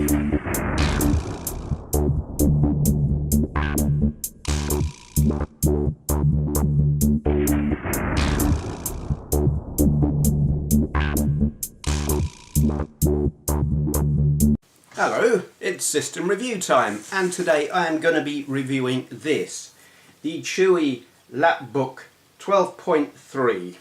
Hello, it's system review time, and today I am going to be reviewing this, the Chuwi LapBook 12.3.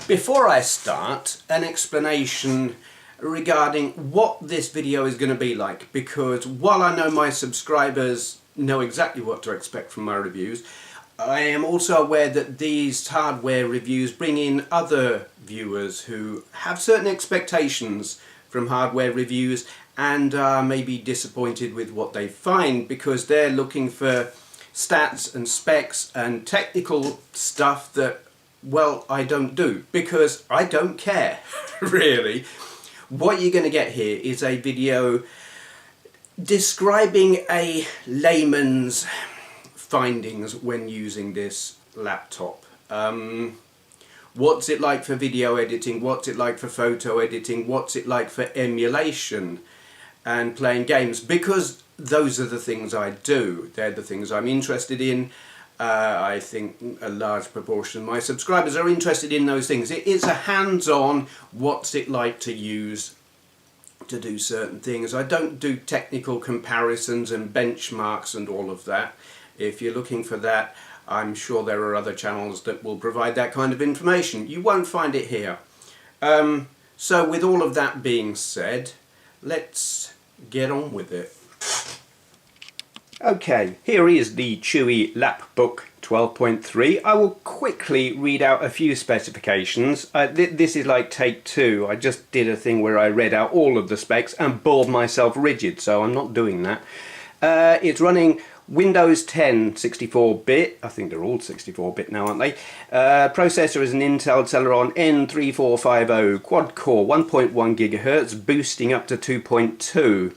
Before I start, an explanation regarding what this video is going to be like, because while I know my subscribers know exactly what to expect from my reviews, I am also aware that these hardware reviews bring in other viewers who have certain expectations from hardware reviews and are maybe disappointed with what they find because they're looking for stats and specs and technical stuff that, well, I don't do because I don't care really. What you're going to get here is a video describing a layman's findings when using this laptop. What's it like for video editing, what's it like for photo editing, what's it like for emulation and playing games, because those are the things I do. They're the things I'm interested in. I think a large proportion of my subscribers are interested in those things. It is a hands-on, what's it like to use to do certain things. I don't do technical comparisons and benchmarks and all of that. If you're looking for that, I'm sure there are other channels that will provide that kind of information. You won't find it here. So with all of that being said, let's get on with it. Okay, here is the Chuwi LapBook 12.3. I will quickly read out a few specifications. This is like take two. I just did a thing where I read out all of the specs and bored myself rigid, so I'm not doing that. It's running Windows 10 64-bit, I think they're all 64-bit now, aren't they? Processor is an Intel Celeron N3450 quad-core 1.1 GHz, boosting up to 2.2.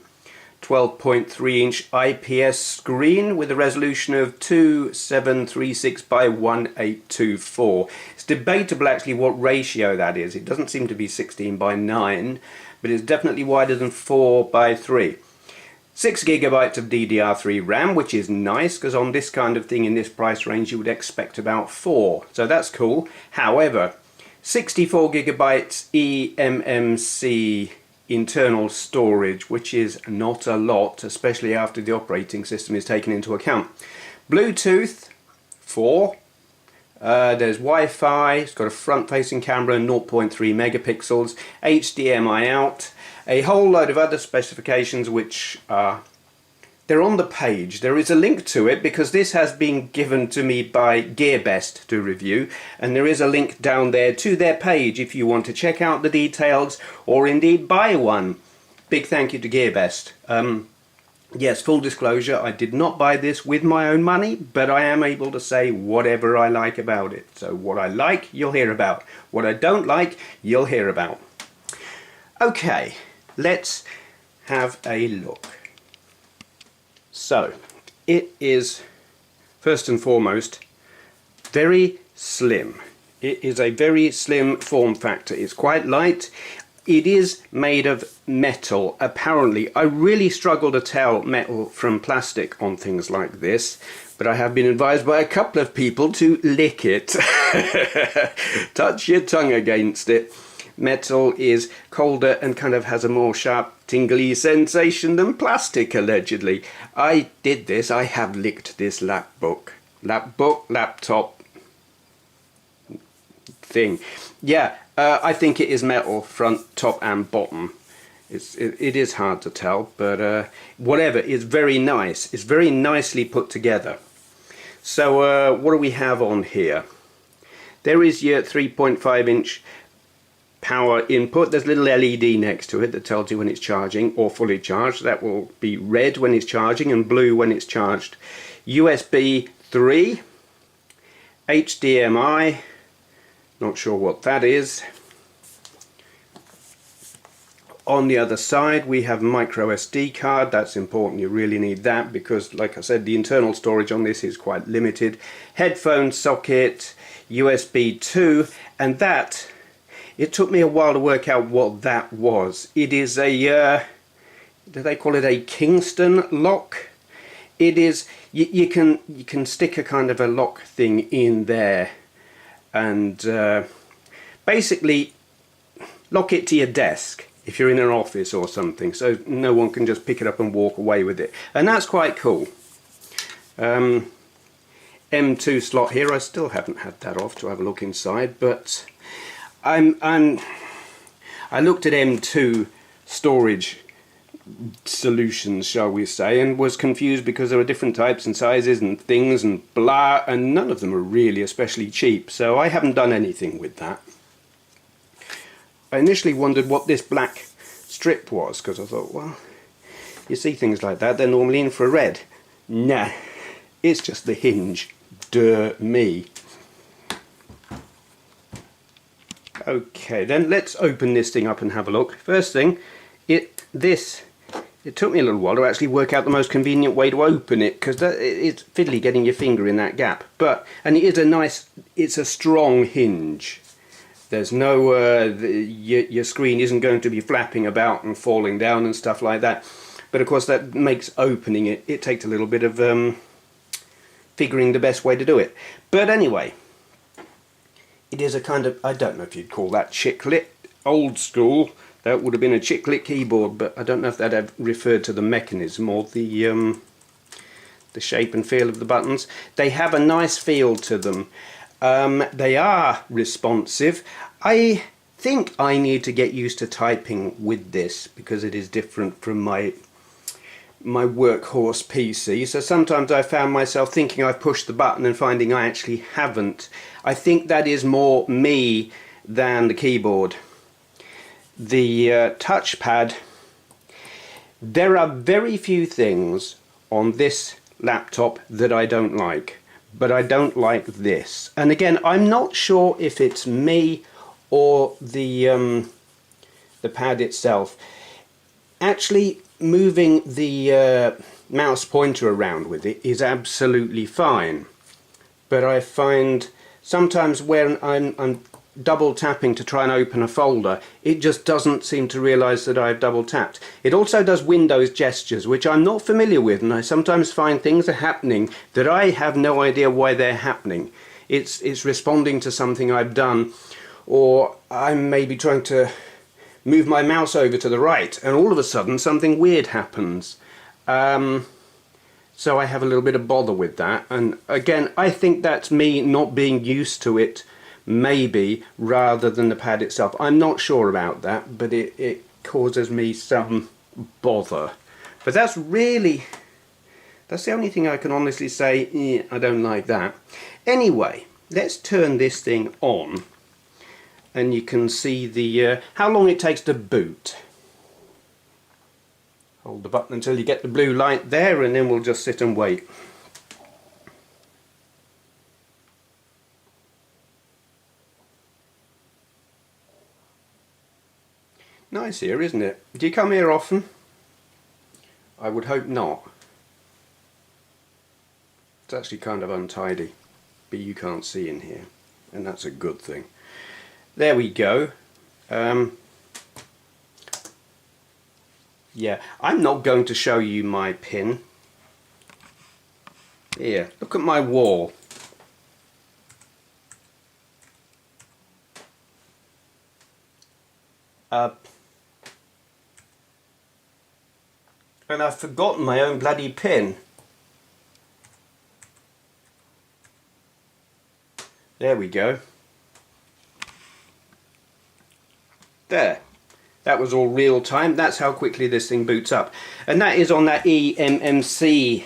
12.3-inch IPS screen with a resolution of 2736 by 1824. It's debatable actually what ratio that is. It doesn't seem to be 16 by 9, but it's definitely wider than 4 by 3. 6 GB of DDR3 RAM, which is nice because on this kind of thing in this price range you would expect about 4, so that's cool. However, 64 GB eMMC internal storage, which is not a lot, especially after the operating system is taken into account. Bluetooth 4. There's Wi-Fi, it's got a front-facing camera, 0.3 megapixels, HDMI out, a whole load of other specifications which are, they're on the page. There is a link to it because this has been given to me by GearBest to review, and there is a link down there to their page if you want to check out the details or indeed buy one. Big thank you to GearBest. Yes, full disclosure, I did not buy this with my own money, but I am able to say whatever I like about it. So what I like, you'll hear about. What I don't like, you'll hear about. Okay, let's have a look. So, it is, first and foremost, very slim. It is a very slim form factor. It's quite light. It is made of metal, apparently. I really struggle to tell metal from plastic on things like this, but I have been advised by a couple of people to lick it. Touch your tongue against it. Metal is colder and kind of has a more sharp, tingly sensation than plastic, allegedly. I did this. I have licked this laptop thing. Yeah, I think it is metal, front, top and bottom. It is hard to tell, but whatever, it's very nice. It's very nicely put together. So what do we have on here? There is your 3.5-inch power input. There's a little LED next to it that tells you when it's charging or fully charged. That will be red when it's charging and blue when it's charged. USB 3, HDMI, not sure what that is. On the other side we have micro SD card. That's important, you really need that because, like I said, the internal storage on this is quite limited. Headphone socket, USB 2, and that, it took me a while to work out what that was. It is a do they call it a Kingston lock? It is, you can stick a kind of a lock thing in there and basically lock it to your desk if you're in an office or something, so no one can just pick it up and walk away with it, and that's quite cool. M2 slot here, I still haven't had that off to have a look inside, but I looked at M2 storage solutions, shall we say, and was confused because there are different types and sizes and things and blah, and none of them are really especially cheap, so I haven't done anything with that. I initially wondered what this black strip was, because I thought, well, you see things like that, they're normally infrared. Nah, it's just the hinge. Duh me. Okay, then let's open this thing up and have a look. First thing, it took me a little while to actually work out the most convenient way to open it, because it's fiddly getting your finger in that gap. And it is a nice, it's a strong hinge. There's no, your screen isn't going to be flapping about and falling down and stuff like that. But of course that makes opening it takes a little bit of figuring the best way to do it. But anyway, it is a kind of, I don't know if you'd call that chiclet, old school. That would have been a chiclet keyboard, but I don't know if that had referred to the mechanism or the shape and feel of the buttons. They have a nice feel to them. They are responsive. I think I need to get used to typing with this because it is different from my workhorse PC. So sometimes I found myself thinking I've pushed the button and finding I actually haven't. I think that is more me than the keyboard. The touchpad, there are very few things on this laptop that I don't like, but I don't like this. And again, I'm not sure if it's me or the pad itself. Actually, moving the mouse pointer around with it is absolutely fine, but I find sometimes when I'm double tapping to try and open a folder, it just doesn't seem to realize that I've double tapped. It also does Windows gestures, which I'm not familiar with, and I sometimes find things are happening that I have no idea why they're happening. It's responding to something I've done, or I'm maybe trying to move my mouse over to the right and all of a sudden something weird happens. So I have a little bit of bother with that, and again I think that's me not being used to it, maybe, rather than the pad itself. I'm not sure about that, but it causes me some bother. But that's the only thing I can honestly say, I don't like that. Anyway, let's turn this thing on and you can see the how long it takes to boot. Hold the button until you get the blue light there, and then we'll just sit and wait. Nice here, isn't it? Do you come here often? I would hope not. It's actually kind of untidy, but you can't see in here, and that's a good thing. There we go. Yeah, I'm not going to show you my pin. Here, look at my wall. And I've forgotten my own bloody pin. There we go. There. That was all real time. That's how quickly this thing boots up. And that is on that eMMC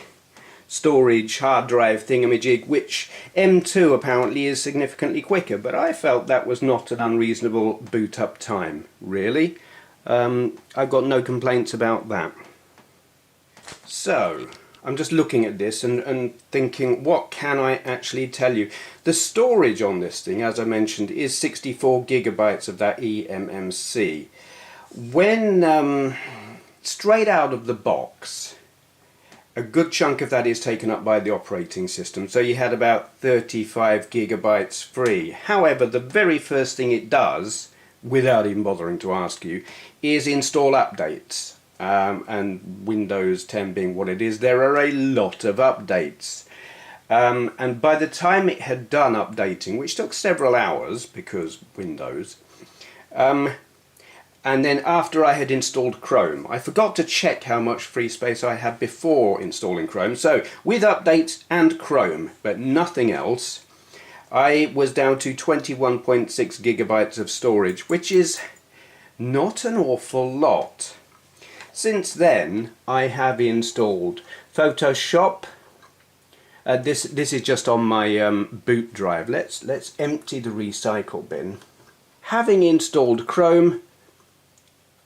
storage hard drive thingamajig, which M2 apparently is significantly quicker, but I felt that was not an unreasonable boot up time, really. I've got no complaints about that. So, I'm just looking at this and thinking, what can I actually tell you? The storage on this thing, as I mentioned, is 64 gigabytes of that eMMC. When straight out of the box, a good chunk of that is taken up by the operating system, so you had about 35 gigabytes free. However, the very first thing it does, without even bothering to ask you, is install updates. and Windows 10 being what it is, there are a lot of updates. And by the time it had done updating, which took several hours because Windows, and then after I had installed Chrome, I forgot to check how much free space I had before installing Chrome. So with updates and Chrome, but nothing else, I was down to 21.6 gigabytes of storage, which is not an awful lot. Since then, I have installed Photoshop. This is just on my boot drive. Let's empty the recycle bin. Having installed Chrome,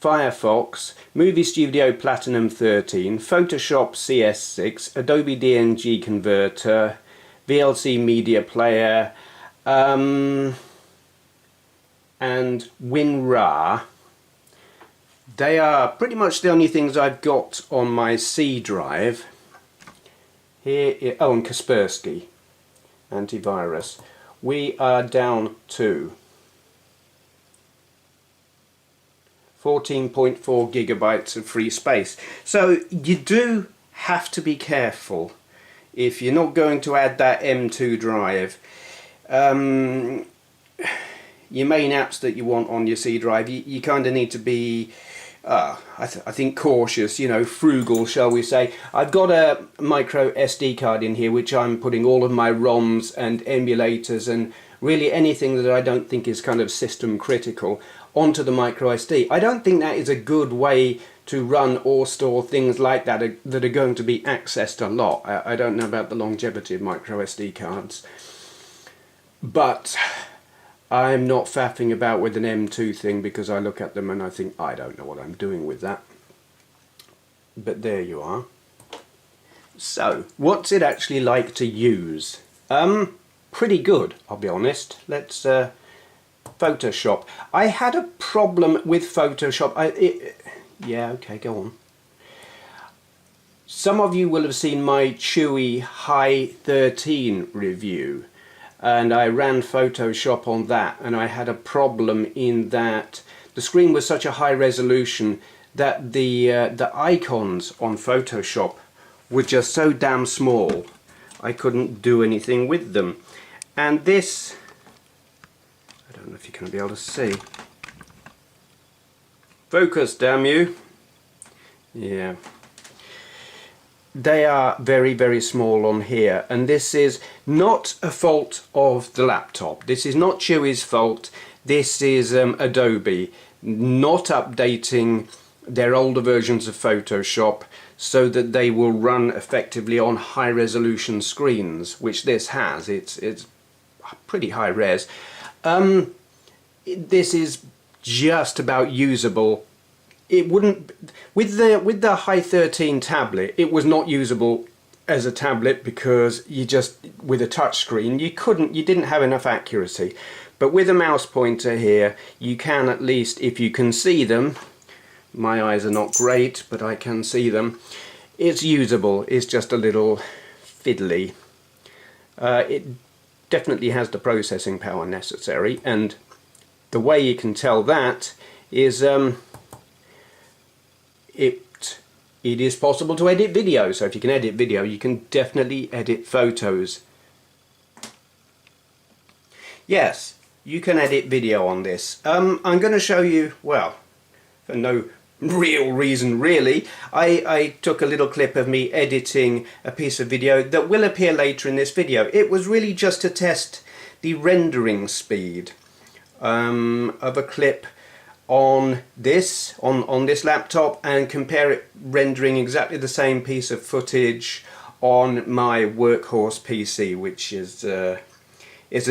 Firefox, Movie Studio Platinum 13, Photoshop CS6, Adobe DNG Converter, VLC Media Player, and WinRAR. They are pretty much the only things I've got on my C drive. Here, oh, and Kaspersky antivirus. We are down to 14.4 gigabytes of free space. So you do have to be careful if you're not going to add that M2 drive. Your main apps that you want on your C drive, you kind of need to be I think cautious, you know, frugal, shall we say. I've got a micro SD card in here which I'm putting all of my ROMs and emulators and really anything that I don't think is kind of system critical onto the micro SD. I don't think that is a good way to run or store things like that that are going to be accessed a lot. I don't know about the longevity of micro SD cards, but I'm not faffing about with an M2 thing because I look at them and I think I don't know what I'm doing with that. But there you are. So, what's it actually like to use? Pretty good, I'll be honest. Let's Photoshop. I had a problem with Photoshop. Yeah, okay, go on. Some of you will have seen my Chuwi High 13 review, and I ran Photoshop on that, and I had a problem in that the screen was such a high resolution that the icons on Photoshop were just so damn small I couldn't do anything with them. And this, I don't know if you're going to be able to see. Focus, damn you. Yeah. They are very, very small on here, and this is not a fault of the laptop. This is not Chuwi's fault. This is Adobe not updating their older versions of Photoshop so that they will run effectively on high resolution screens, which this has. It's pretty high res. This is just about usable. It wouldn't, with the High 13 tablet, it was not usable as a tablet because you just, with a touch screen, you didn't have enough accuracy. But with a mouse pointer here, you can at least, if you can see them, my eyes are not great, but I can see them, it's usable. It's just a little fiddly. It definitely has the processing power necessary, and the way you can tell that is it is possible to edit video. So if you can edit video, you can definitely edit photos. Yes, you can edit video on this. I'm going to show you, well, for no real reason really, I took a little clip of me editing a piece of video that will appear later in this video. It was really just to test the rendering speed of a clip on this laptop and compare it rendering exactly the same piece of footage on my workhorse PC, which is a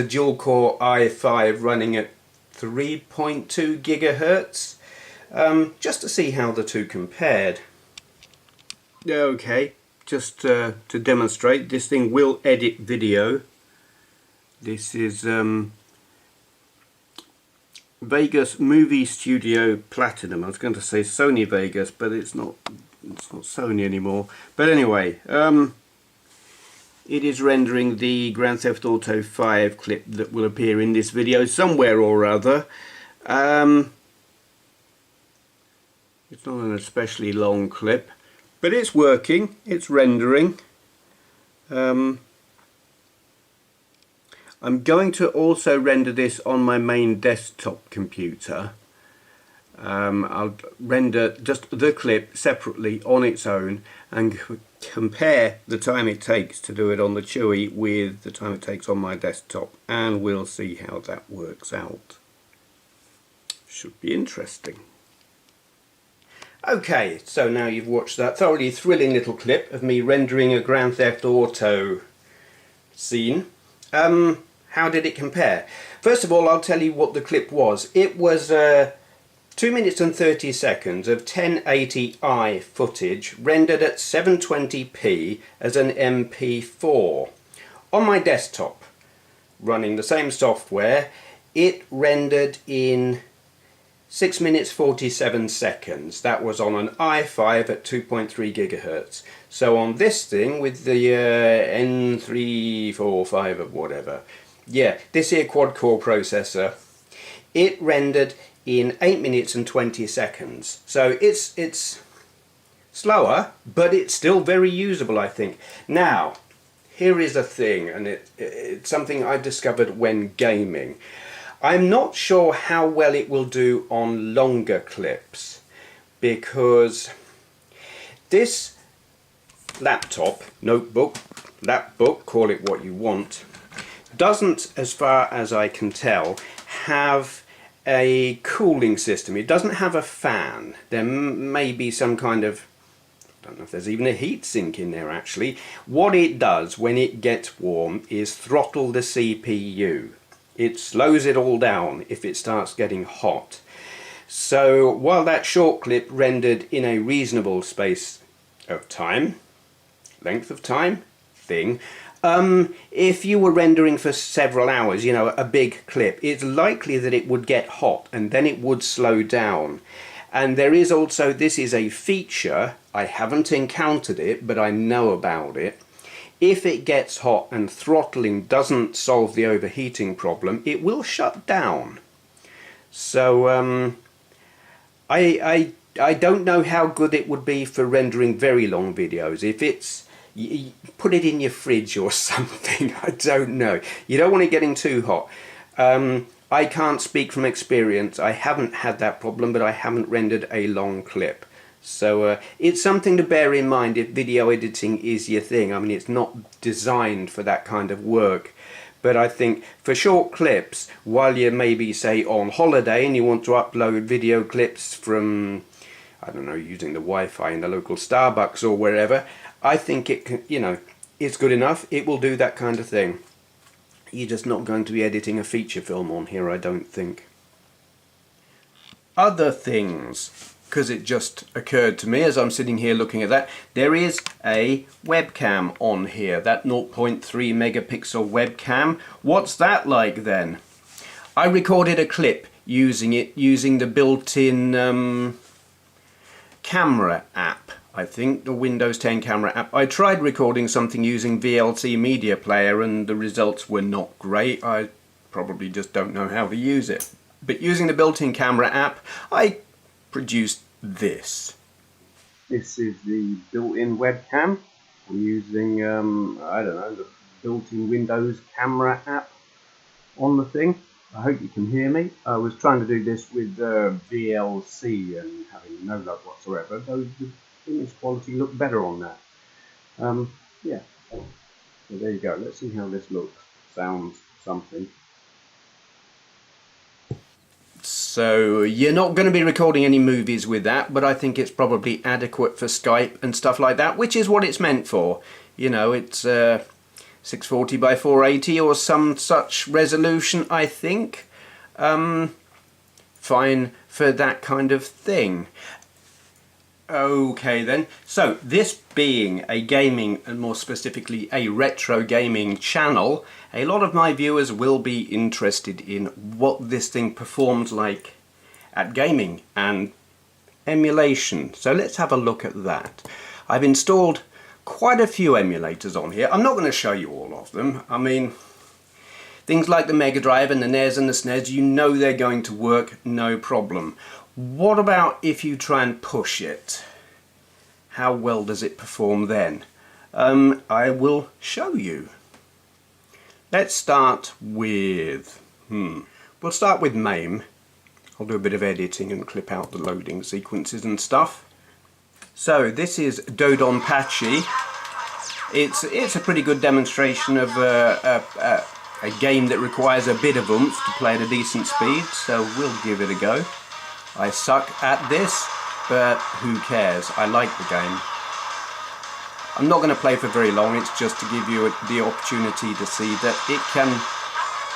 dual core i5 running at 3.2 gigahertz, just to see how the two compared. Okay, just to demonstrate, this thing will edit video. This is Vegas Movie Studio Platinum. I was going to say Sony Vegas, but it's not Sony anymore. But anyway, it is rendering the Grand Theft Auto 5 clip that will appear in this video somewhere or other. It's not an especially long clip, but it's working, it's rendering. I'm going to also render this on my main desktop computer. I'll render just the clip separately on its own and compare the time it takes to do it on the Chuwi with the time it takes on my desktop, and we'll see how that works out. Should be interesting. Okay, so now you've watched that thoroughly thrilling little clip of me rendering a Grand Theft Auto scene. How did it compare? First of all, I'll tell you what the clip was. It was 2 minutes and 30 seconds of 1080i footage rendered at 720p as an MP4. On my desktop, running the same software, it rendered in 6 minutes 47 seconds. That was on an i5 at 2.3 gigahertz. So on this thing with the N345 or whatever, yeah, this here quad-core processor, it rendered in 8 minutes and 20 seconds. So it's slower, but it's still very usable, I think. Now, here is a thing, and it's something I discovered when gaming. I'm not sure how well it will do on longer clips, because this laptop, notebook, lapbook, call it what you want, doesn't, as far as I can tell, have a cooling system. It doesn't have a fan. There may be some kind of, I don't know if there's even a heat sink in there actually. What it does when it gets warm is throttle the CPU. It slows it all down if it starts getting hot. So while that short clip rendered in a reasonable space of time, length of time thing, if you were rendering for several hours, you know, a big clip, it's likely that it would get hot and then it would slow down. And there is also, this is a feature, I haven't encountered it, but I know about it. If it gets hot and throttling doesn't solve the overheating problem, it will shut down. So I don't know how good it would be for rendering very long videos. If it's, you put it in your fridge or something, I don't know. You don't want it getting too hot. I can't speak from experience. I haven't had that problem, but I haven't rendered a long clip. So it's something to bear in mind if video editing is your thing. I mean, it's not designed for that kind of work. But I think for short clips, while you're maybe, say, on holiday and you want to upload video clips from, I don't know, using the Wi-Fi in the local Starbucks or wherever, I think it can, you know, it's good enough. It will do that kind of thing. You're just not going to be editing a feature film on here, I don't think. Other things, because it just occurred to me as I'm sitting here looking at that, there is a webcam on here, that 0.3 megapixel webcam. What's that like then? I recorded a clip using it, using the built-in camera app. I think the Windows 10 camera app. I tried recording something using VLC Media Player and the results were not great. I probably just don't know how to use it. But using the built-in camera app, I produced this. This is the built-in webcam. I'm using, I don't know, the built-in Windows camera app on the thing. I hope you can hear me. I was trying to do this with VLC and having no luck whatsoever, though the image quality looked better on that. Yeah, so there you go. Let's see how this looks, sounds, something. So you're not going to be recording any movies with that, but I think it's probably adequate for Skype and stuff like that, which is what it's meant for. You know, it's 640 by 480 or some such resolution, I think. Fine for that kind of thing. Okay then, so this being a gaming, and more specifically a retro gaming channel, a lot of my viewers will be interested in what this thing performs like at gaming and emulation. So let's have a look at that. I've installed quite a few emulators on here. I'm not going to show you all of them. I mean, things like the Mega Drive and the NES and the SNES, you know they're going to work no problem. What about if you try and push it? How well does it perform then? I will show you. Let's start with... We'll start with MAME. I'll do a bit of editing and clip out the loading sequences and stuff. So this is Dodonpachi. It's a pretty good demonstration of a game that requires a bit of oomph to play at a decent speed, so we'll give it a go. I suck at this, but who cares? I like the game. I'm not going to play for very long, it's just to give you the opportunity to see that it can...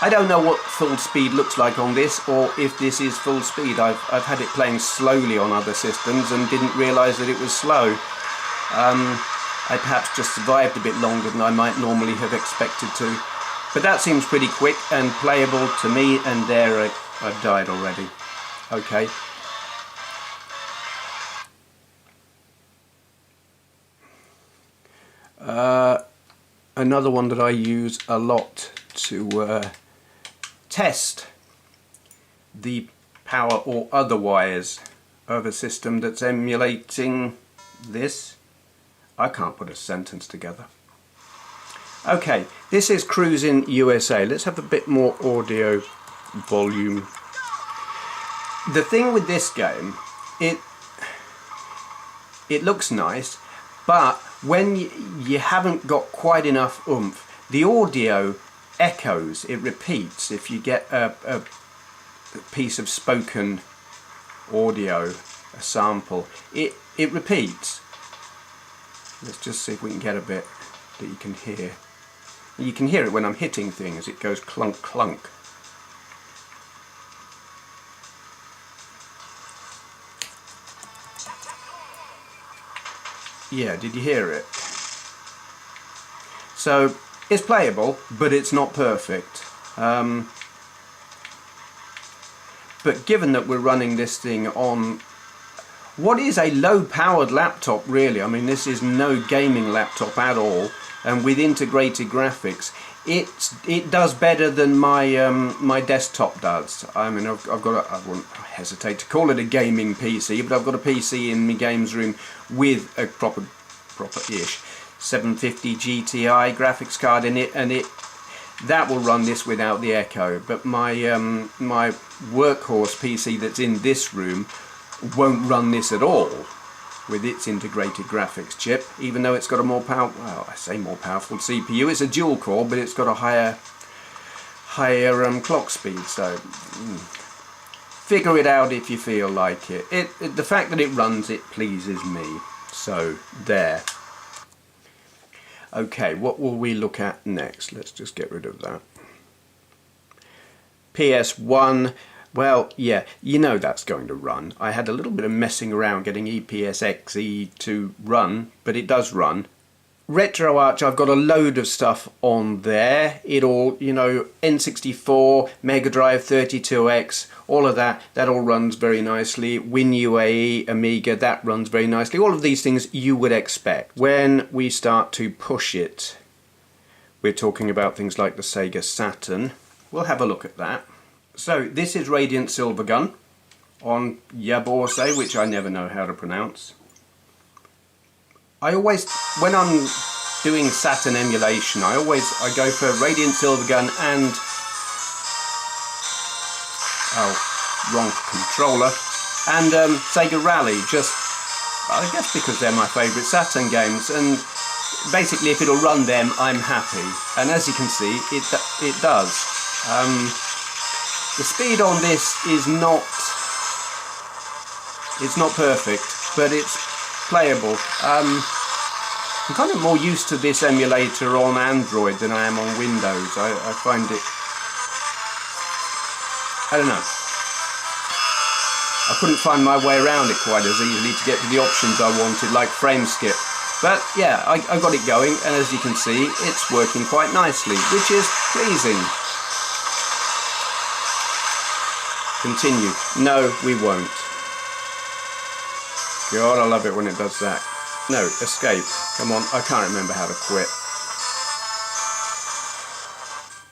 I don't know what full speed looks like on this, or if this is full speed. I've had it playing slowly on other systems and didn't realise that it was slow. I perhaps just survived a bit longer than I might normally have expected to. But that seems pretty quick and playable to me, and there I've died already. Okay. Another one that I use a lot to test the power or otherwise of a system that's emulating this. I can't put a sentence together. Okay, this is Cruising USA. Let's have a bit more audio volume. The thing with this game, it looks nice, but when you haven't got quite enough oomph, the audio echoes, it repeats. If you get a piece of spoken audio, a sample, it repeats. Let's just see if we can get a bit that you can hear. You can hear it when I'm hitting things, it goes clunk clunk. Yeah, did you hear it? So it's playable, but it's not perfect. But given that we're running this thing on what is a low-powered laptop, really, I mean, this is no gaming laptop at all, and with integrated graphics, it does better than my my desktop does. I mean, I've got I wouldn't hesitate to call it a gaming PC, but I've got a PC in my games room with a proper-ish 750 GTI graphics card in it, and that will run this without the echo. But my my workhorse PC that's in this room won't run this at all with its integrated graphics chip, even though it's got a more powerful, well, I say more powerful CPU. It's a dual core, but it's got a higher clock speed. So figure it out if you feel like it. The fact that it runs it pleases me. So there. Okay, what will we look at next? Let's just get rid of that. PS1. Well, yeah, you know that's going to run. I had a little bit of messing around getting EPSXE to run, but it does run. RetroArch, I've got a load of stuff on there. It all, you know, N64, Mega Drive 32X, all of that all runs very nicely. WinUAE, Amiga, that runs very nicely. All of these things you would expect. When we start to push it, we're talking about things like the Sega Saturn. We'll have a look at that. So this is Radiant Silvergun on Yaborse, which I never know how to pronounce. I always, when I'm doing Saturn emulation, I go for Radiant Silvergun and, oh, wrong controller, and Sega Rally, just, I guess because they're my favourite Saturn games, and basically if it'll run them, I'm happy. And as you can see, it does. The speed on this is not, it's not perfect, but it's playable. I'm kind of more used to this emulator on Android than I am on Windows. I find it, I don't know, I couldn't find my way around it quite as easily to get to the options I wanted, like frame skip. But yeah, I got it going, and as you can see, it's working quite nicely, which is pleasing. Continue. No, we won't. God, I love it when it does that. No, escape. Come on, I can't remember how to quit.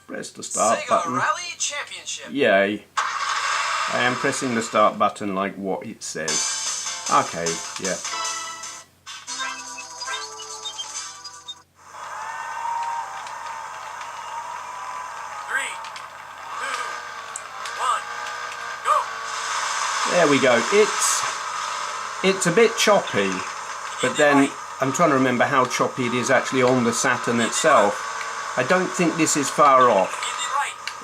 Press the start button. Rally Championship. Yay. I am pressing the start button like what it says. Okay, yeah. There we go. It's a bit choppy, but then I'm trying to remember how choppy it is actually on the Saturn itself. I don't think this is far off.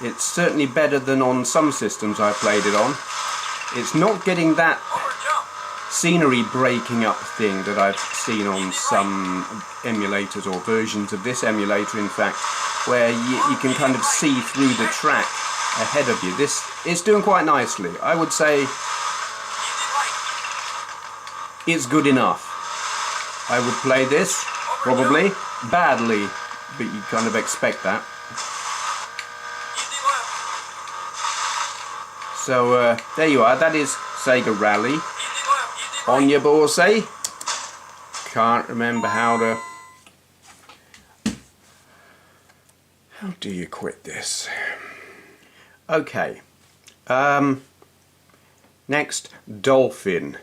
It's certainly better than on some systems I played it on. It's not getting that scenery breaking up thing that I've seen on some emulators or versions of this emulator, in fact, where you can kind of see through the track ahead of you. This is doing quite nicely. I would say it's good enough. I would play this, probably, badly, but you kind of expect that. So there you are, that is Sega Rally. On your borsay. Can't remember how do you quit this? Okay. Next, Dolphin.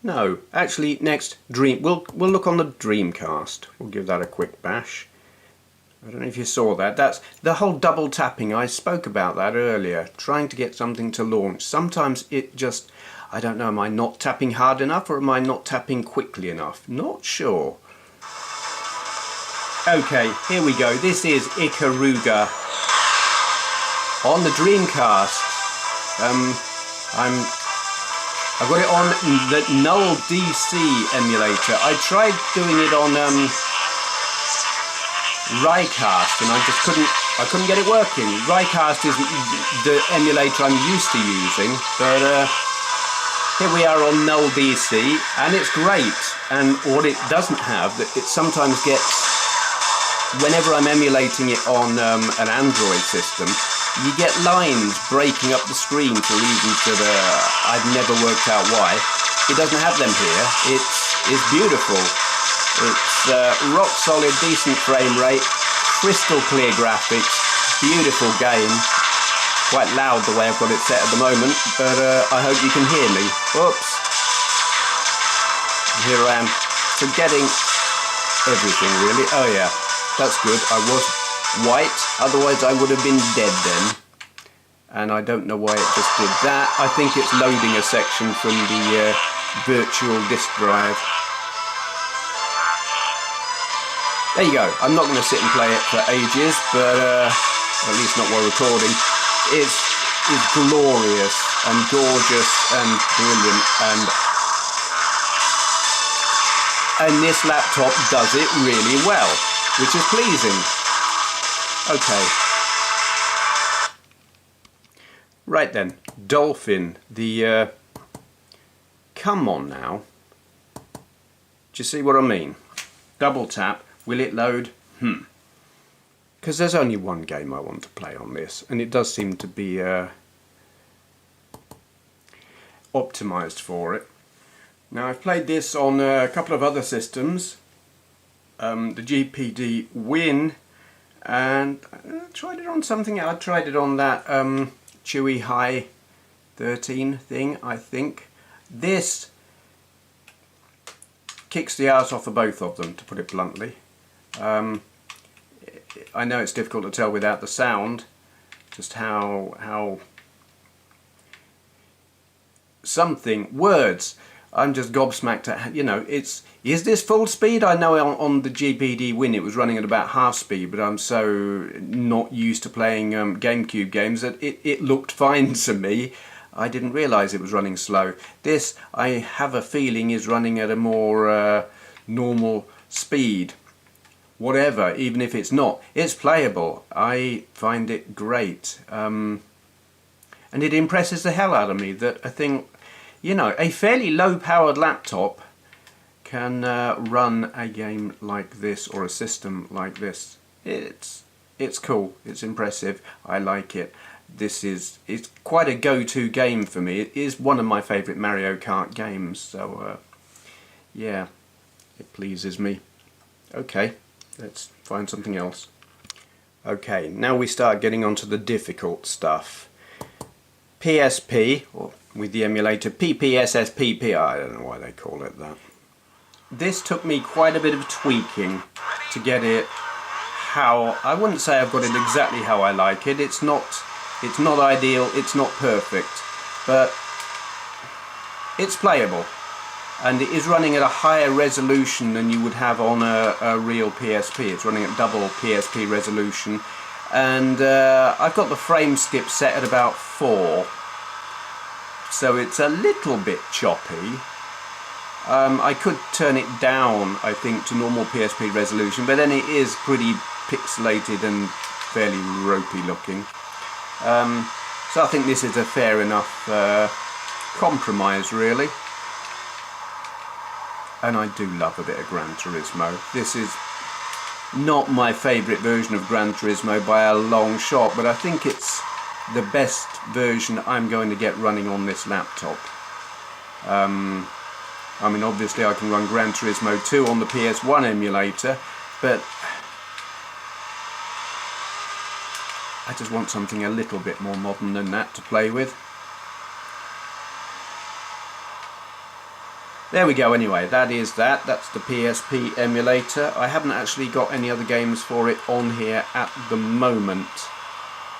No, actually next Dream. We'll look on the Dreamcast. We'll give that a quick bash. I don't know if you saw that. That's the whole double tapping. I spoke about that earlier. Trying to get something to launch. Sometimes it just, I don't know, am I not tapping hard enough or am I not tapping quickly enough? Not sure. Okay, here we go. This is Ikaruga on the Dreamcast. I've got it on the Null DC emulator. I tried doing it on Rycast and I couldn't get it working. Rycast is the emulator I'm used to using, but here we are on Null DC and it's great. And what it doesn't have, that it sometimes gets, whenever I'm emulating it on an Android system, you get lines breaking up the screen for reasons that I've never worked out why. It doesn't have them here. It's beautiful. It's rock solid, decent frame rate, crystal clear graphics, beautiful game. Quite loud the way I've got it set at the moment, but I hope you can hear me. Oops. Here I am, forgetting everything really. Oh yeah, that's good. I was white, otherwise I would have been dead then. And I don't know why it just did that. I think it's loading a section from the virtual disk drive. There you go. I'm not going to sit and play it for ages, but at least not while recording. It's glorious and gorgeous and brilliant, and this laptop does it really well, which is pleasing. Okay. Right then, Dolphin, the, come on now. Do you see what I mean? Double tap, will it load? Because there's only one game I want to play on this, and it does seem to be optimized for it. Now I've played this on a couple of other systems, the GPD Win, and I tried it on something else. I tried it on that Chuwi High 13 thing, I think. This kicks the arse off of both of them, to put it bluntly. I know it's difficult to tell without the sound just how something, words, I'm just gobsmacked at, you know, is this full speed? I know on the GPD Win it was running at about half speed, but I'm so not used to playing GameCube games that it looked fine to me. I didn't realise it was running slow. This, I have a feeling, is running at a more normal speed. Whatever, even if it's not, it's playable. I find it great. And it impresses the hell out of me that a thing, you know, a fairly low-powered laptop can run a game like this or a system like this. It's cool. It's impressive. I like it. It's quite a go-to game for me. It is one of my favourite Mario Kart games. So yeah, it pleases me. Okay, let's find something else. Okay, now we start getting onto the difficult stuff. PSP, or with the emulator PPSSPP, I don't know why they call it that. This took me quite a bit of tweaking to get it how, I wouldn't say I've got it exactly how I like it. It's not ideal, it's not perfect, but it's playable. And it is running at a higher resolution than you would have on a real PSP. It's running at double PSP resolution. And I've got the frame skip set at about 4. So it's a little bit choppy. I could turn it down, I think, to normal PSP resolution, but then it is pretty pixelated and fairly ropey looking. So I think this is a fair enough compromise, really. And I do love a bit of Gran Turismo. This is not my favourite version of Gran Turismo by a long shot, but I think it's the best version I'm going to get running on this laptop. I mean, obviously I can run Gran Turismo 2 on the PS1 emulator, but I just want something a little bit more modern than that to play with. There we go. Anyway, that's the PSP emulator. I haven't actually got any other games for it on here at the moment.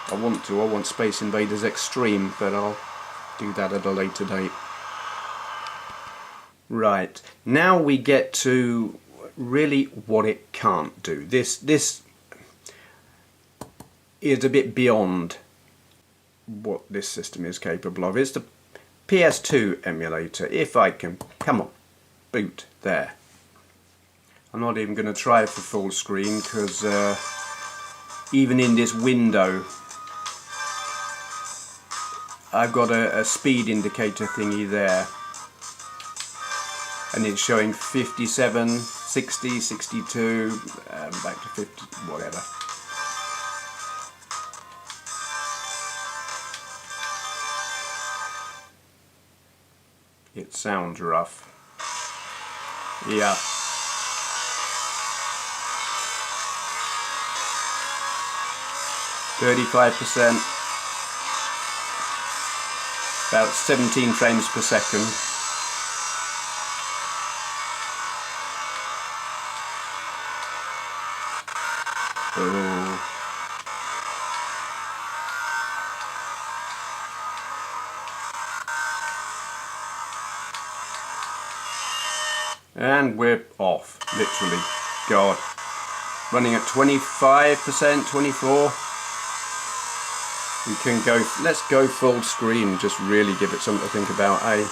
I want Space Invaders Extreme, but I'll do that at a later date. Right, now we get to really what it can't do. This is a bit beyond what this system is capable of. It's the PS2 emulator. If I can, come on, boot, there. I'm not even going to try for full screen because even in this window I've got a speed indicator thingy there, and it's showing 57, 60, 62, back to 50, whatever. It sounds rough. Yeah. %, about 17 frames per second. Oh. And we're off, literally. God. Running at 25%, 24. We can go, let's go full screen, just really give it something to think about, eh?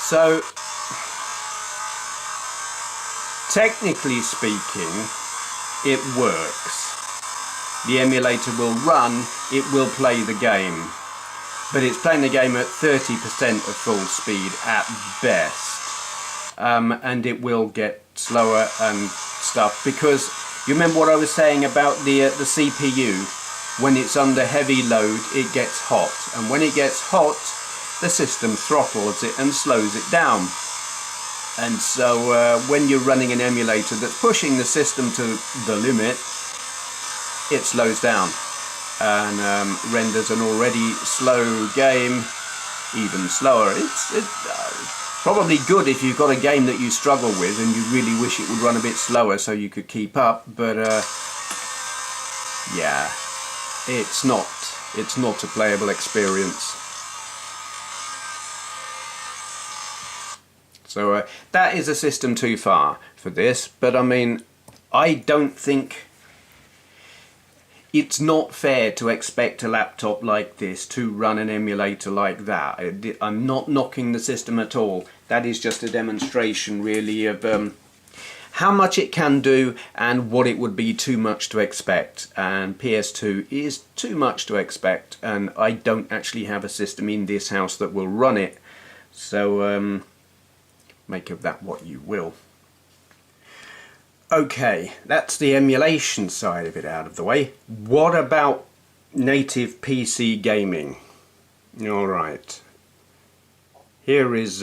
So, technically speaking, it works. The emulator will run, it will play the game. But it's playing the game at 30% of full speed at best. And it will get slower and stuff, because you remember what I was saying about the CPU? When it's under heavy load, it gets hot. And when it gets hot, the system throttles it and slows it down. And so when you're running an emulator that's pushing the system to the limit, it slows down and renders an already slow game even slower. It's probably good if you've got a game that you struggle with and you really wish it would run a bit slower so you could keep up, but yeah, it's not a playable experience. So that is a system too far for this, but I mean, I don't think it's not fair to expect a laptop like this to run an emulator like that. I'm not knocking the system at all. That is just a demonstration really of how much it can do and what it would be too much to expect. And PS2 is too much to expect, and I don't actually have a system in this house that will run it. So make of that what you will. Okay, that's the emulation side of it out of the way. What about native PC gaming? Alright. Here is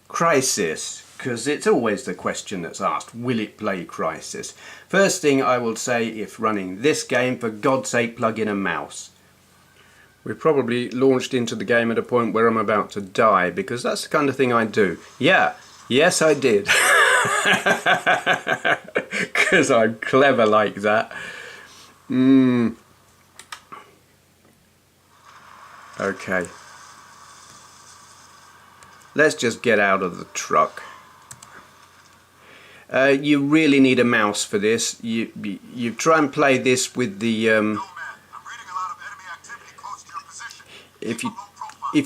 Crysis. because it's always the question that's asked, will it play Crysis? First thing I will say, if running this game, for God's sake plug in a mouse. We've probably launched into the game at a point where I'm about to die, because that's the kind of thing I do. Yeah, yes I did. Because I'm clever like that. Okay. Let's just get out of the truck. You really need a mouse for this. You try and play this with the if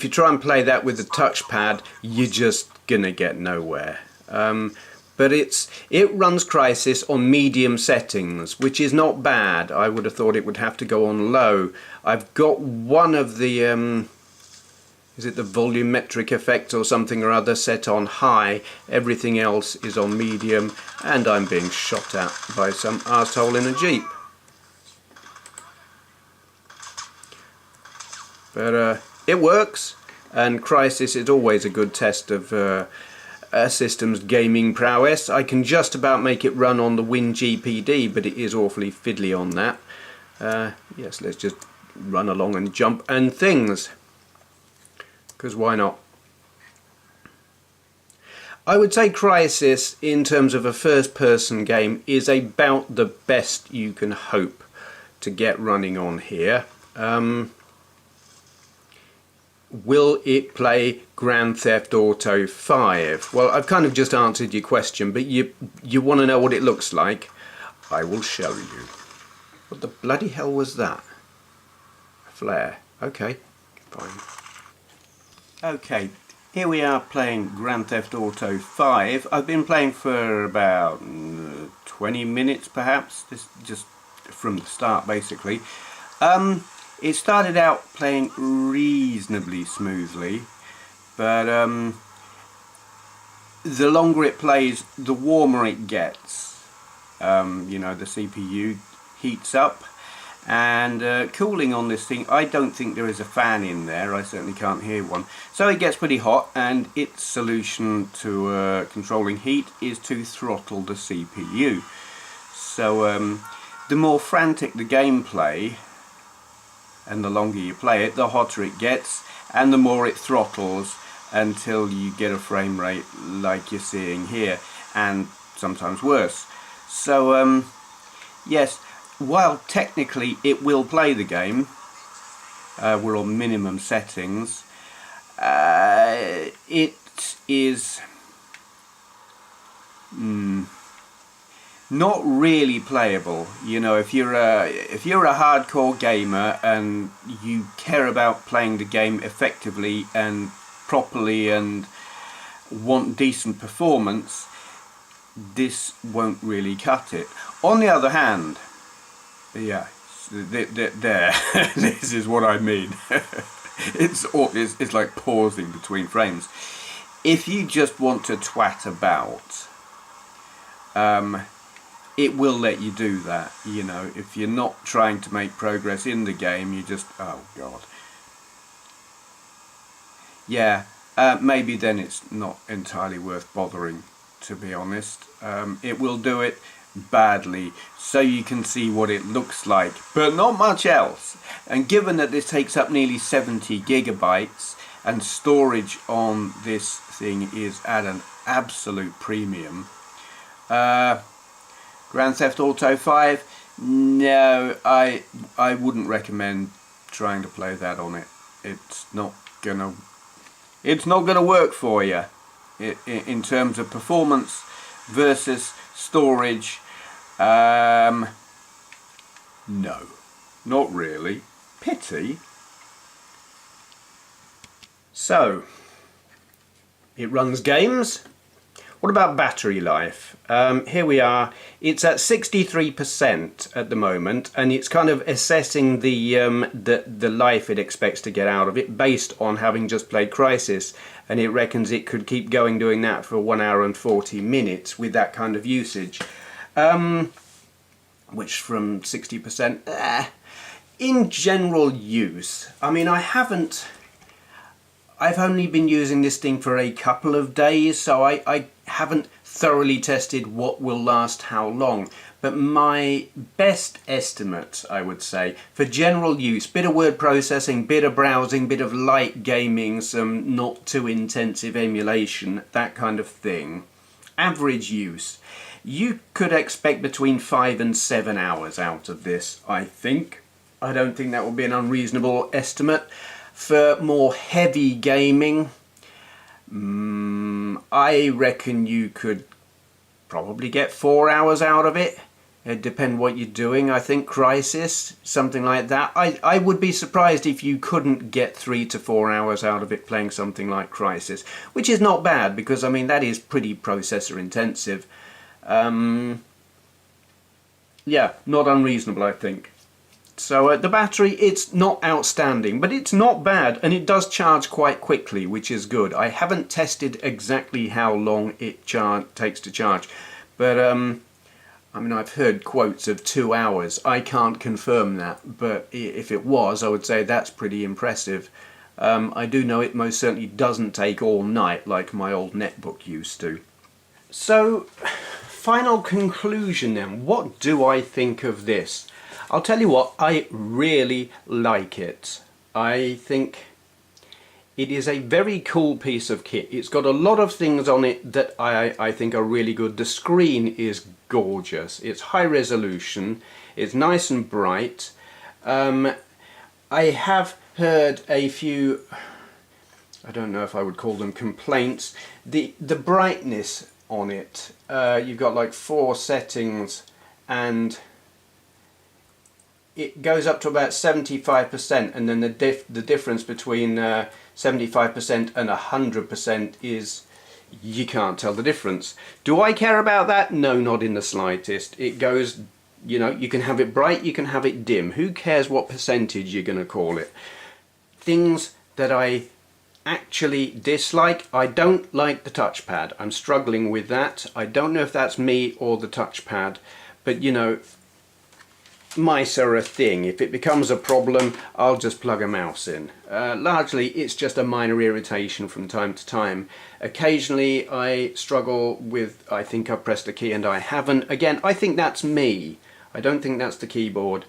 you try and play that with the touchpad, you're just gonna get nowhere. But it runs Crysis on medium settings, which is not bad. I would have thought it would have to go on low. I've got one of the is it the volumetric effect or something or other set on high. Everything else is on medium, and I'm being shot at by some arsehole in a Jeep. But it works, and Crysis is always a good test of a system's gaming prowess. I can just about make it run on the WinGPD, but it is awfully fiddly on that. Yes, let's just run along and jump and things. Because why not? I would say Crysis, in terms of a first-person game, is about the best you can hope to get running on here. Will it play Grand Theft Auto 5? Well, I've kind of just answered your question, but you want to know what it looks like? I will show you. What the bloody hell was that? A flare. Okay, fine. Okay, here we are playing Grand Theft Auto 5. I've been playing for about 20 minutes perhaps, this just from the start basically. It started out playing reasonably smoothly, but the longer it plays, the warmer it gets. You know, the CPU heats up, and cooling on this thing, I don't think there is a fan in there. I certainly can't hear one. So it gets pretty hot, and its solution to controlling heat is to throttle the CPU. So the more frantic the gameplay, and the longer you play it, the hotter it gets, and the more it throttles until you get a frame rate like you're seeing here, and sometimes worse. So yes, while technically it will play the game, we're on minimum settings, it is not really playable. You know, if you're a hardcore gamer and you care about playing the game effectively and properly and want decent performance, this won't really cut it. On the other hand, yeah, there, this is what I mean. It's like pausing between frames. If you just want to twat about, it will let you do that. You know, if you're not trying to make progress in the game, you just, oh god. Yeah, maybe then it's not entirely worth bothering, to be honest. It will do it badly, so you can see what it looks like, but not much else. And given that this takes up nearly 70 gigabytes and storage on this thing is at an absolute premium, Grand Theft Auto 5, no, I wouldn't recommend trying to play that on it. It's not gonna work for you in terms of performance versus storage. No, not really. Pity. So, it runs games. What about battery life? Here we are. It's at 63% at the moment, and it's kind of assessing the life it expects to get out of it based on having just played Crysis, and it reckons it could keep going doing that for 1 hour and 40 minutes with that kind of usage. Which from 60%, in general use. I mean, I've only been using this thing for a couple of days, so I haven't thoroughly tested what will last how long, but my best estimate, I would say, for general use, bit of word processing, bit of browsing, bit of light gaming, some not too intensive emulation, that kind of thing, average use, you could expect between 5 and 7 hours out of this, I think. I don't think that would be an unreasonable estimate. For more heavy gaming, I reckon you could probably get 4 hours out of it. It depends what you're doing. I think Crisis, something like that. I would be surprised if you couldn't get 3 to 4 hours out of it playing something like Crisis, which is not bad because, I mean, that is pretty processor intensive. Yeah, not unreasonable, I think. So the battery, it's not outstanding, but it's not bad, and it does charge quite quickly, which is good. I haven't tested exactly how long it takes to charge, but I mean, I've heard quotes of 2 hours. I can't confirm that, but if it was, I would say that's pretty impressive. I do know it most certainly doesn't take all night like my old netbook used to. So, final conclusion then. What do I think of this? I'll tell you what, I really like it. I think it is a very cool piece of kit. It's got a lot of things on it that I think are really good. The screen is gorgeous. It's high resolution. It's nice and bright. I have heard a few, I don't know if I would call them complaints. The brightness on it, you've got like 4 settings and it goes up to about 75%, and then the difference between 75% and 100% is you can't tell the difference. Do I care about that? No, not in the slightest. It goes, you know, you can have it bright, you can have it dim. Who cares what percentage you're going to call it? Things that I actually dislike, I don't like the touchpad. I'm struggling with that. I don't know if that's me or the touchpad, but you know, mice are a thing. If it becomes a problem, I'll just plug a mouse in. Largely it's just a minor irritation from time to time. Occasionally I struggle with, I think I've pressed a key and I haven't. Again, I think that's me. I don't think that's the keyboard.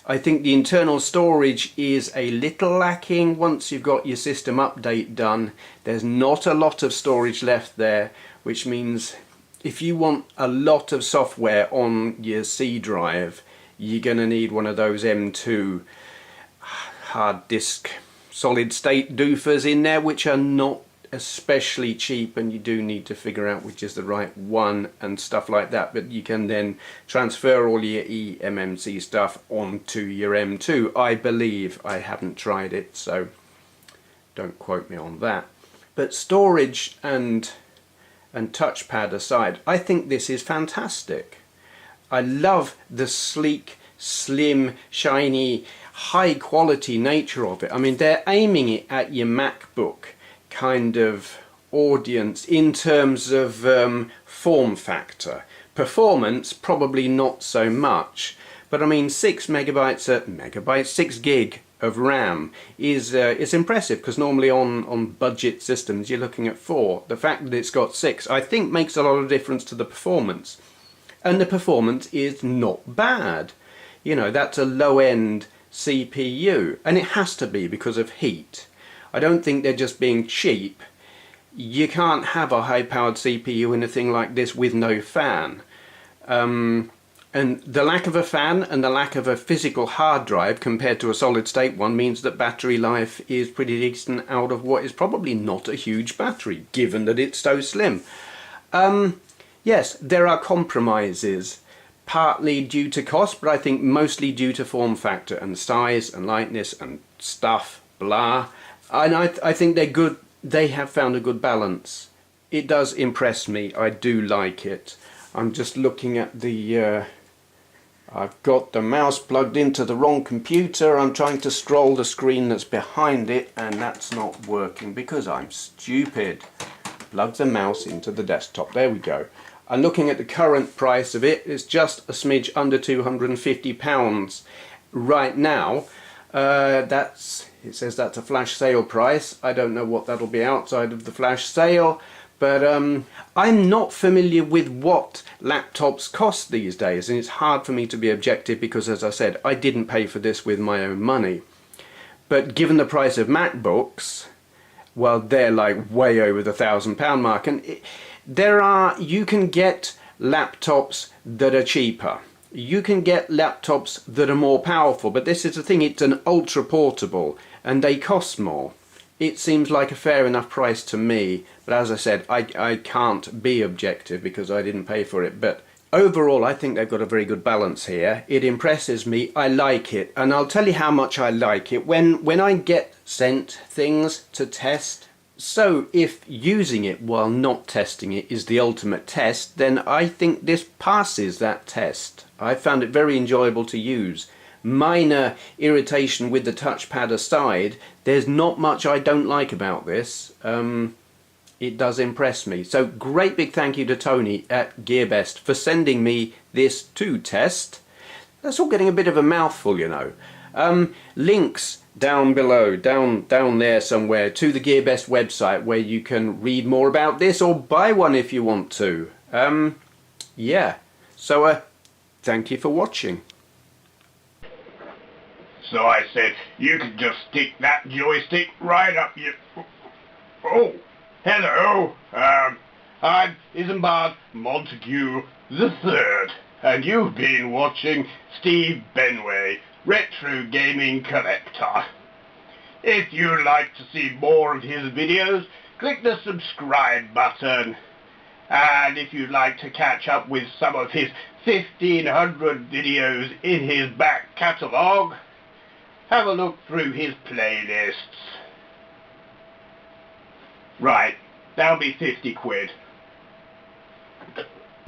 I think the internal storage is a little lacking. Once you've got your system update done, there's not a lot of storage left there, which means if you want a lot of software on your C drive, you're going to need one of those M2 hard disk solid state doofers in there, which are not especially cheap, and you do need to figure out which is the right one and stuff like that. But you can then transfer all your eMMC stuff onto your M2, I believe. I haven't tried it, so don't quote me on that. But storage and touchpad aside, I think this is fantastic. I love the sleek, slim, shiny, high quality nature of it. I mean, they're aiming it at your MacBook kind of audience in terms of form factor. Performance, probably not so much, but I mean 6 gig of RAM is impressive, because normally on budget systems you're looking at 4. The fact that it's got 6 I think makes a lot of difference to the performance. And the performance is not bad. You know, that's a low-end CPU, and it has to be because of heat. I don't think they're just being cheap. You can't have a high-powered CPU in a thing like this with no fan. And the lack of a fan and the lack of a physical hard drive compared to a solid-state one means that battery life is pretty decent out of what is probably not a huge battery, given that it's so slim. Yes, there are compromises, partly due to cost, but I think mostly due to form factor and size and lightness and stuff, blah. And I think they're good. They have found a good balance. It does impress me. I do like it. I'm just looking at the... I've got the mouse plugged into the wrong computer. I'm trying to scroll the screen that's behind it, and that's not working because I'm stupid. Plug the mouse into the desktop. There we go. I'm looking at the current price of it. It's just a smidge under £250 right now. It says that's a flash sale price. I don't know what that'll be outside of the flash sale, But I'm not familiar with what laptops cost these days, and it's hard for me to be objective because, as I said, I didn't pay for this with my own money. But given the price of MacBooks, well, they're like way over the £1,000 mark, and you can get laptops that are cheaper. You can get laptops that are more powerful, but this is the thing, it's an ultra portable and they cost more. It seems like a fair enough price to me, but as I said, I can't be objective because I didn't pay for it. But overall, I think they've got a very good balance here. It impresses me, I like it, and I'll tell you how much I like it when I get sent things to test. So if using it while not testing it is the ultimate test, then I think this passes that test. I found it very enjoyable to use. Minor irritation with the touchpad aside, there's not much I don't like about this. It does impress me. So great big thank you to Tony at GearBest for sending me this to test. That's all getting a bit of a mouthful, you know. Links down below, down there somewhere, to the GearBest website where you can read more about this or buy one if you want to. Yeah. So thank you for watching. So I said, you can just stick that joystick right up your... Oh, hello. I'm Isambard Montague III, and you've been watching Steve Benway, Retro Gaming Collector. If you'd like to see more of his videos, click the subscribe button. And if you'd like to catch up with some of his 1,500 videos in his back catalogue, have a look through his playlists. Right, that'll be 50 quid.